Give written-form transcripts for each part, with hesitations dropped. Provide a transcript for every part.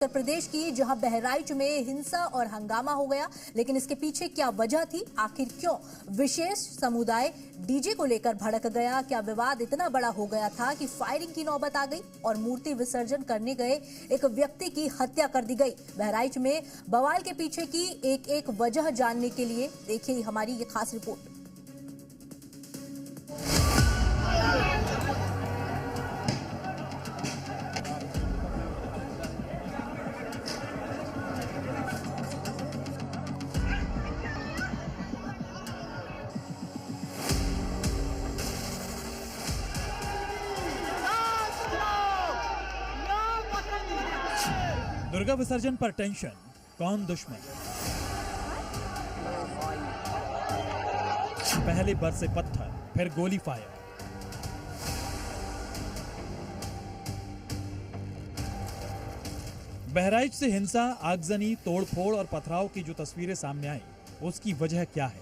उत्तर प्रदेश की, जहां बहराइच में हिंसा और हंगामा हो गया, लेकिन इसके पीछे क्या वजह थी? आखिर क्यों विशेष समुदाय डीजे को लेकर भड़क गया? क्या विवाद इतना बड़ा हो गया था कि फायरिंग की नौबत आ गई और मूर्ति विसर्जन करने गए एक व्यक्ति की हत्या कर दी गई? बहराइच में बवाल के पीछे की एक एक वजह जानने के लिए देखिए हमारी ये खास रिपोर्ट। दुर्गा विसर्जन पर टेंशन, कौन दुश्मन? पहले बरसे पत्थर, फिर गोली फायर। बहराइच से हिंसा, आगजनी, तोड़फोड़ और पथराव की जो तस्वीरें सामने आई, उसकी वजह क्या है?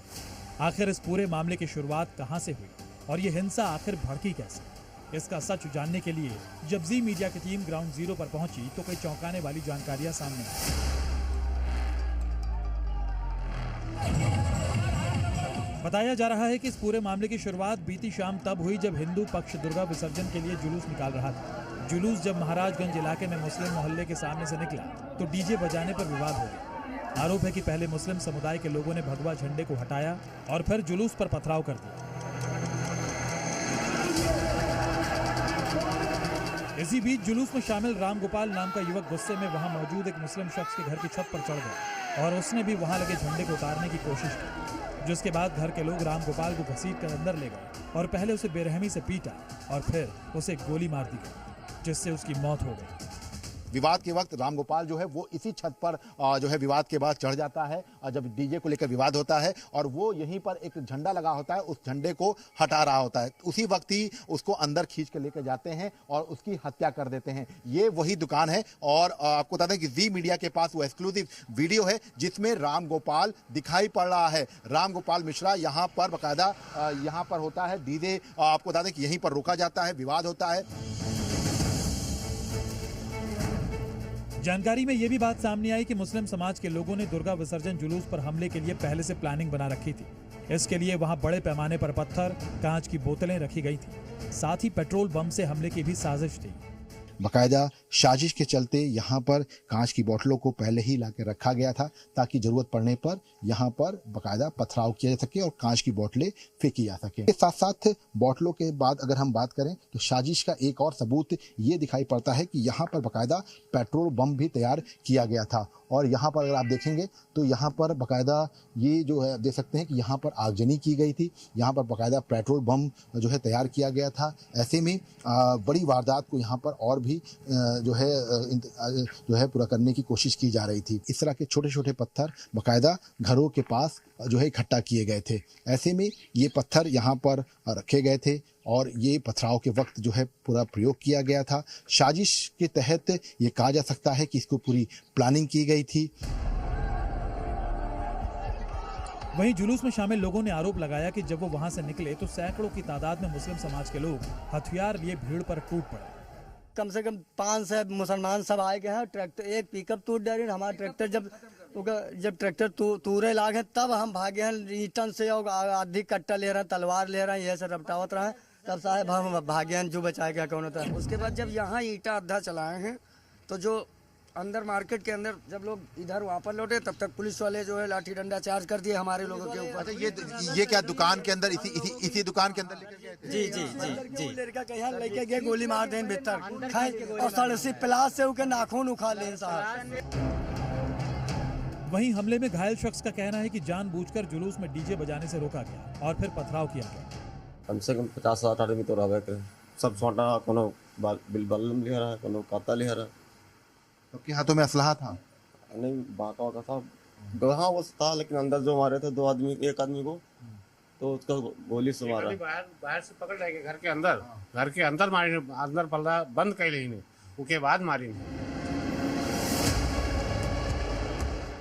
आखिर इस पूरे मामले की शुरुआत कहां से हुई और ये हिंसा आखिर भड़की कैसे? इसका सच जानने के लिए जब जी मीडिया की टीम ग्राउंड जीरो पर पहुंची तो कई चौंकाने वाली जानकारियां सामने आई। बताया जा रहा है कि इस पूरे मामले की शुरुआत बीती शाम तब हुई जब हिंदू पक्ष दुर्गा विसर्जन के लिए जुलूस निकाल रहा था। जुलूस जब महाराजगंज इलाके में मुस्लिम मोहल्ले के सामने से निकला तो डीजे बजाने पर विवाद हो गया। आरोप है कि पहले मुस्लिम समुदाय के लोगों ने भगवा झंडे को हटाया और फिर जुलूस पर पथराव कर दिया। इसी बीच जुलूस में शामिल रामगोपाल नाम का युवक गुस्से में वहां मौजूद एक मुस्लिम शख्स के घर की छत पर चढ़ गया और उसने भी वहां लगे झंडे को उतारने की कोशिश की, जिसके बाद घर के लोग रामगोपाल को घसीटकर अंदर ले गए और पहले उसे बेरहमी से पीटा और फिर उसे गोली मार दी गई, जिससे उसकी मौत हो गई। विवाद के वक्त रामगोपाल जो है वो इसी छत पर जो है विवाद के बाद चढ़ जाता है जब डीजे को लेकर विवाद होता है और वो यहीं पर एक झंडा लगा होता है, उस झंडे को हटा रहा होता है। उसी वक्त ही उसको अंदर खींच के लेकर जाते हैं और उसकी हत्या कर देते हैं। ये वही दुकान है और आपको बता दें कि जी मीडिया के पास वो एक्सक्लूसिव वीडियो है जिसमें रामगोपाल दिखाई पड़ रहा है। रामगोपाल मिश्रा यहाँ पर बाकायदा यहाँ पर होता है डीजे, आपको बता दें कि यहीं पर रोका जाता है, विवाद होता है। जानकारी में यह भी बात सामने आई कि मुस्लिम समाज के लोगों ने दुर्गा विसर्जन जुलूस पर हमले के लिए पहले से प्लानिंग बना रखी थी। इसके लिए वहां बड़े पैमाने पर पत्थर, कांच की बोतलें रखी गई थी। साथ ही पेट्रोल बम से हमले की भी साजिश थी। बाकायदा साजिश के चलते यहाँ पर कांच की बोतलों को पहले ही लाकर रखा गया था ताकि जरूरत पड़ने पर यहाँ पर बाकायदा पथराव किया जा सके और कांच की बोतलें फेंकी जा सके। इसके साथ साथ बोतलों के बाद अगर हम बात करें तो साजिश का एक और सबूत ये दिखाई पड़ता है कि यहाँ पर बाकायदा पेट्रोल बम भी तैयार किया गया था और यहाँ पर अगर आप देखेंगे तो यहाँ पर बाकायदा ये जो है देख सकते हैं कि यहाँ पर आगजनी की गई थी, यहाँ पर बाकायदा पेट्रोल बम जो है तैयार किया गया था। ऐसे में बड़ी वारदात को यहाँ पर और भी जो है पूरा करने की कोशिश की जा रही थी। इस तरह के छोटे छोटे पत्थर बाकायदा घरों के पास जो है इकट्ठा किए गए थे। ऐसे में ये पत्थर यहाँ पर रखे गए थे और ये पथराव के वक्त जो है पूरा प्रयोग किया गया था। साजिश के तहत ये कहा जा सकता है कि इसको पूरी प्लानिंग की गई थी। वहीं जुलूस में शामिल लोगों ने आरोप लगाया कि जब वो वहां से निकले तो सैकड़ों की तादाद में मुस्लिम समाज के लोग हथियार लिए भीड़ पर टूट पड़े। कम से कम 500 मुसलमान सब आए गए हैं। ट्रैक्टर एक पिकअप टूट डाली, हमारा ट्रैक्टर जब ट्रैक्टर तूरे लागे तब हम भागे हैं ईटन से और आधी कट्टा ले रहे हैं, तलवार ले रहे हैं, यह सब रपटावत रहे तब साहब हम भागे हैं जो बचा गया कौन होता है। उसके बाद जब यहाँ ईटा अद्धा चलाए हैं तो जो अंदर मार्केट के अंदर जब लोग इधर वहाँ पर लौटे तब तक पुलिस वाले जो है लाठी डंडा चार्ज कर दिए हमारे लोगों के ऊपर। अच्छा, ये क्या दुकान के अंदर इसी दुकान के अंदर लेकर गए? जी जी जी जी लड़का कहीं लेके गए, गोली मार दें भीतर खाए और 30 प्लास से उनके नाखून उखाड़ ले साहब। वहीं हमले में घायल शख्स का कहना है कि जानबूझकर जुलूस में डीजे बजाने से रोका गया और फिर पथराव किया गया। कम से कम 50-60 आदमी तो रहा है, सब छोटा कोनो बिलबल्लम ले रहा है, कोनो काता ले रहा है। आपके हाथों में असलहा था? नहीं, बाका होता था, हाँ वो था, लेकिन अंदर जो मारे थे एक आदमी को तो उसका गोली से मारा। बाहर से पकड़ लेंगे घर के अंदर मारी, अंदर पल्ला बंद कर लेंगे, उसके बाद मारी।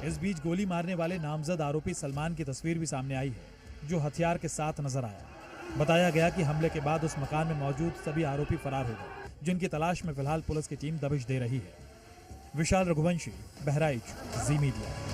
इस बीच गोली मारने वाले नामजद आरोपी सलमान की तस्वीर भी सामने आई है, जो हथियार के साथ नजर आया। बताया गया कि हमले के बाद उस मकान में मौजूद सभी आरोपी फरार हो गए, जिनकी तलाश में फिलहाल पुलिस की टीम दबिश दे रही है। विशाल रघुवंशी, बहराइच, जी मीडिया।